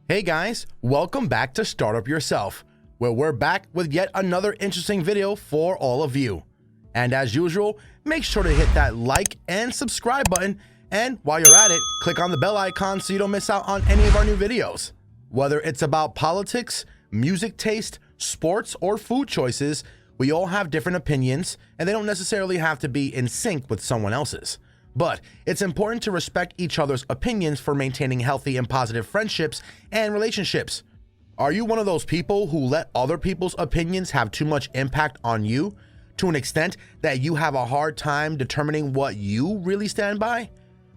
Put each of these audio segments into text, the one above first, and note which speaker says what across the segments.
Speaker 1: Hey guys, welcome back to Startup Yourself, where we're back with yet another interesting video for all of you. And as usual, make sure to hit that like and subscribe button, and while you're at it, click on the bell icon so you don't miss out on any of our new videos. Whether it's about politics, music taste, sports, or food choices, we all have different opinions, and they don't necessarily have to be in sync with someone else's. But it's important to respect each other's opinions for maintaining healthy and positive friendships and relationships. Are you one of those people who let other people's opinions have too much impact on you to an extent that you have a hard time determining what you really stand by?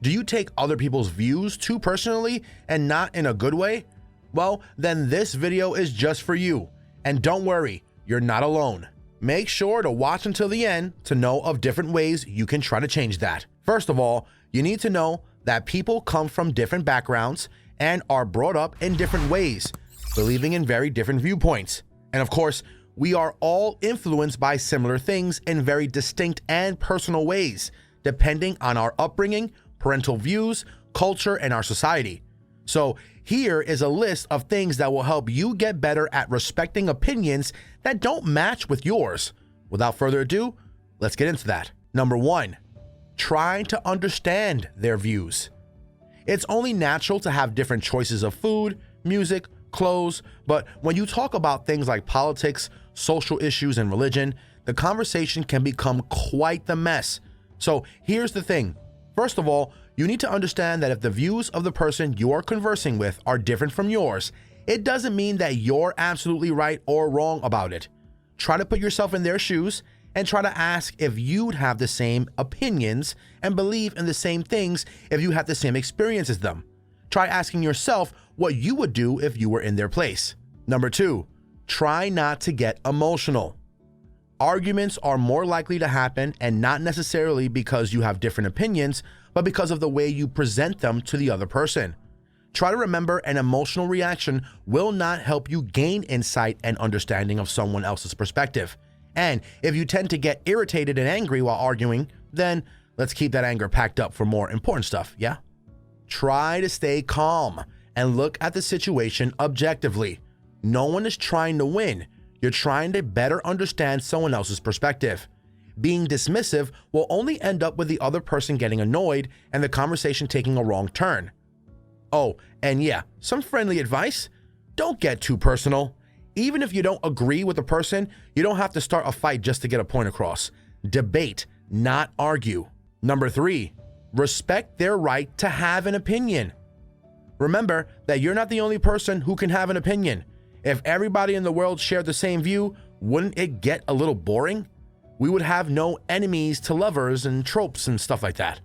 Speaker 1: Do you take other people's views too personally and not in a good way? Well, then this video is just for you. And don't worry, you're not alone. Make sure to watch until the end to know of different ways you can try to change that. First of all, you need to know that people come from different backgrounds and are brought up in different ways, believing in very different viewpoints. And of course, we are all influenced by similar things in very distinct and personal ways, depending on our upbringing, parental views, culture, and our society. So here is a list of things that will help you get better at respecting opinions that don't match with yours. Without further ado, let's get into that. Number 1. Try to understand their views. It's only natural to have different choices of food, music, clothes, but when you talk about things like politics, social issues, and religion, the conversation can become quite the mess. So here's the thing. First of all, you need to understand that if the views of the person you're conversing with are different from yours, it doesn't mean that you're absolutely right or wrong about it. Try to put yourself in their shoes and try to ask if you'd have the same opinions and believe in the same things if you had the same experience as them. Try asking yourself what you would do if you were in their place. Number 2, try not to get emotional. Arguments are more likely to happen, and not necessarily because you have different opinions, but because of the way you present them to the other person. Try to remember an emotional reaction will not help you gain insight and understanding of someone else's perspective. And if you tend to get irritated and angry while arguing, then let's keep that anger packed up for more important stuff, yeah? Try to stay calm and look at the situation objectively. No one is trying to win. You're trying to better understand someone else's perspective. Being dismissive will only end up with the other person getting annoyed and the conversation taking a wrong turn. Oh, and yeah, some friendly advice. Don't get too personal. Even if you don't agree with the person, you don't have to start a fight just to get a point across. Debate, not argue. Number 3, respect their right to have an opinion. Remember that you're not the only person who can have an opinion. If everybody in the world shared the same view, wouldn't it get a little boring? We would have no enemies to lovers and tropes and stuff like that.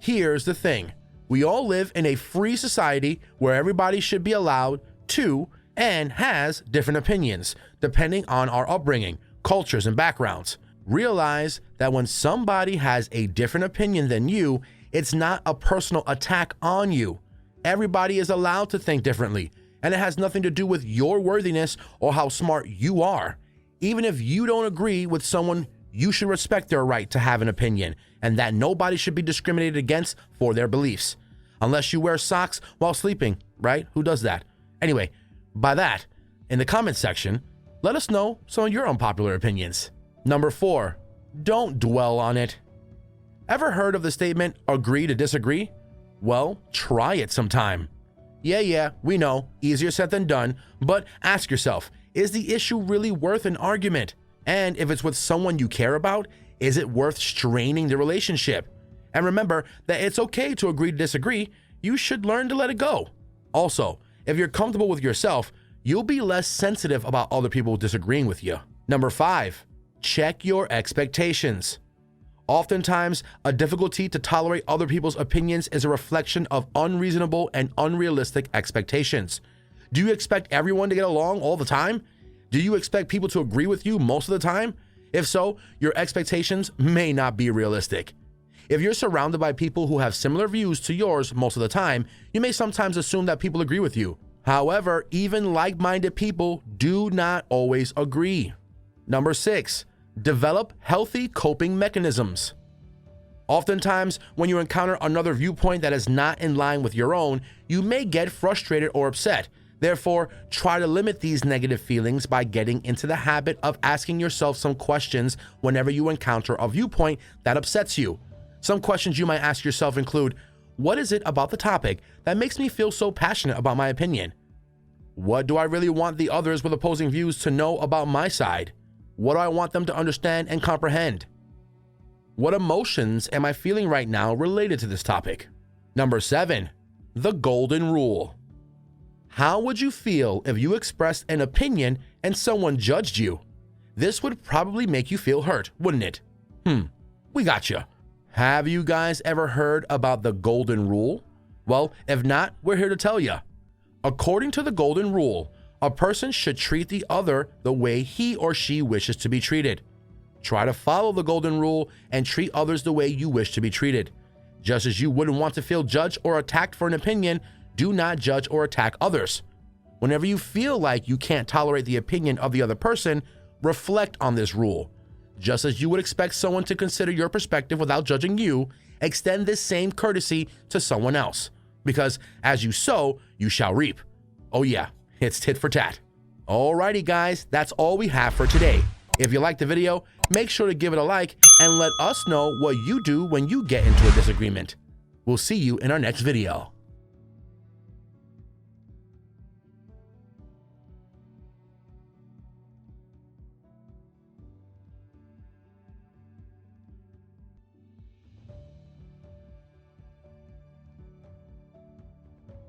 Speaker 1: Here's the thing. We all live in a free society where everybody should be allowed to and has different opinions, depending on our upbringing, cultures, and backgrounds. Realize that when somebody has a different opinion than you, it's not a personal attack on you. Everybody is allowed to think differently, and it has nothing to do with your worthiness or how smart you are. Even if you don't agree with someone, you should respect their right to have an opinion, and that nobody should be discriminated against for their beliefs. Unless you wear socks while sleeping, right? Who does that? Anyway, by that, in the comments section, let us know some of your unpopular opinions. Number 4, don't dwell on it. Ever heard of the statement, agree to disagree? Well, try it sometime. Yeah, we know, easier said than done, but ask yourself, is the issue really worth an argument? And if it's with someone you care about, is it worth straining the relationship? And remember that it's okay to agree to disagree. You should learn to let it go. Also, if you're comfortable with yourself, you'll be less sensitive about other people disagreeing with you. Number 5, check your expectations. Oftentimes, a difficulty to tolerate other people's opinions is a reflection of unreasonable and unrealistic expectations. Do you expect everyone to get along all the time? Do you expect people to agree with you most of the time? If so, your expectations may not be realistic. If you're surrounded by people who have similar views to yours most of the time, you may sometimes assume that people agree with you. However, even like-minded people do not always agree. Number 6, develop healthy coping mechanisms. Oftentimes, when you encounter another viewpoint that is not in line with your own, you may get frustrated or upset. Therefore, try to limit these negative feelings by getting into the habit of asking yourself some questions whenever you encounter a viewpoint that upsets you. Some questions you might ask yourself include, what is it about the topic that makes me feel so passionate about my opinion? What do I really want the others with opposing views to know about my side? What do I want them to understand and comprehend? What emotions am I feeling right now related to this topic? Number 7, the golden rule. How would you feel if you expressed an opinion and someone judged you? This would probably make you feel hurt, wouldn't it? We gotcha. Have you guys ever heard about the golden rule? Well, if not, we're here to tell you. According to the golden rule, a person should treat the other the way he or she wishes to be treated. Try to follow the golden rule and treat others the way you wish to be treated. Just as you wouldn't want to feel judged or attacked for an opinion, do not judge or attack others. Whenever you feel like you can't tolerate the opinion of the other person, reflect on this rule. Just as you would expect someone to consider your perspective without judging you, extend this same courtesy to someone else. Because as you sow, you shall reap. Oh yeah, it's tit for tat. Alrighty guys, that's all we have for today. If you liked the video, make sure to give it a like and let us know what you do when you get into a disagreement. We'll see you in our next video.